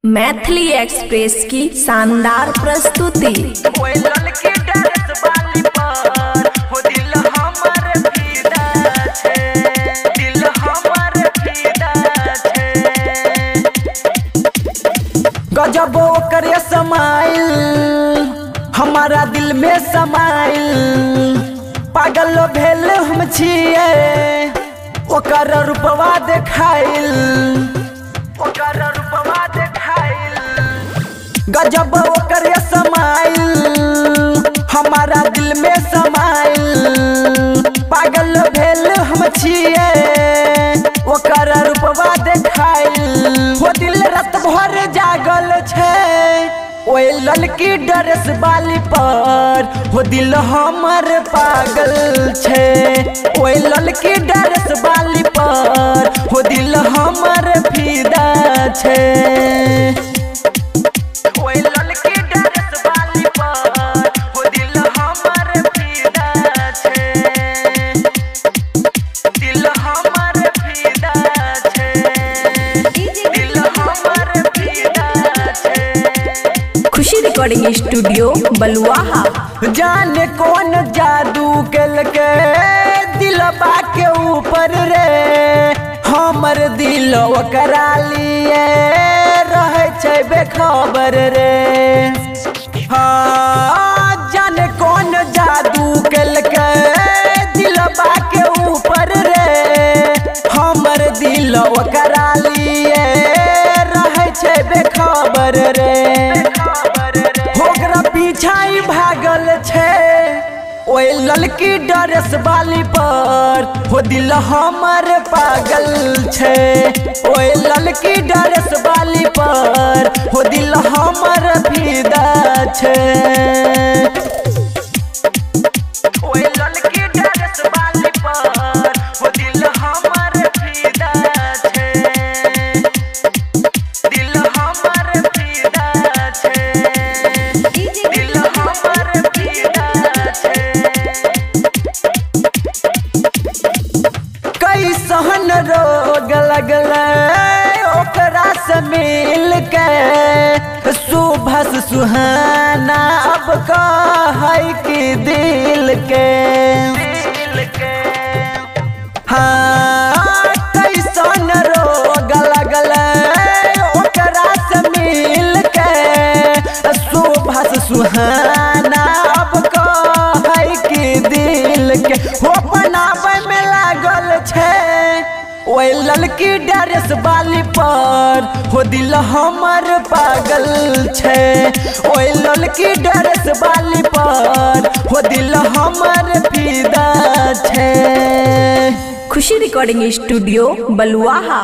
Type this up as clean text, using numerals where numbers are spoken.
Maithili express की शानदार प्रस्तुति। गजब ओकर समाइल हमारा दिल में समाइल, पागल भेल हम छिए ओकर रूपवा देखाइल, ओकर रूपवा देखाइल। गजब ओकर समाइल हमारा दिल में समाइल, पागल भेल हम छिए ओकर रूपवा देखाइल। वो दिल रात भर जागल छे ओए ललकी ड्रेस वाली पर, वो दिल हमर पागल छे ओए ललकी ड्रेस वाली पर, वो दिल हमर फिदा छे। ओए ललकी ड्रेस वाली पर, वो दिल हमर फिदा छे, दिल हमर फिदा छे, दिल हमर फिदा छे। खुशी रिकॉर्डिंग स्टूडियो बलुआहा। जाने कौन जादू कल के दिलबा के ऊपर रे, हमर दिल ओकरा लिए रहे छे बेखबर रे। हाँ जाने कौन जादू कल के दिलबा के ऊपर रे, हमर दिल ओकरा लिए रहे छे बेखबर रे। ओकरा पीछा ही भागल छे ओए ललकी ड्रेस वाली पर, वो दिल हमर पागल छे ओए ललकी ड्रेस वाली पर, वो दिल हमर फिदा छे। ओए ललकी ड्रेस वाली पर, वो दिल हमर फिदा छे, दिल हमर फिदा छे, दिल हमर फिदा छे। कैसन रोग लगल ओकरा से मिल के, सुबह सुहाना अब कहै कि दिल के, हाँ कैसन रोग लगल ओकरा से मिल के, सुबह सुहाना अब कहै कि दिल के। हो बनावे में लागल छे ओए ललकी ड्रेस वाली पर, हो दिल हमर पागल छे ओए ललकी ड्रेस वाली पर, हो दिल हमर फिदा छे। खुशी रिकॉर्डिंग स्टूडियो बलुआहा।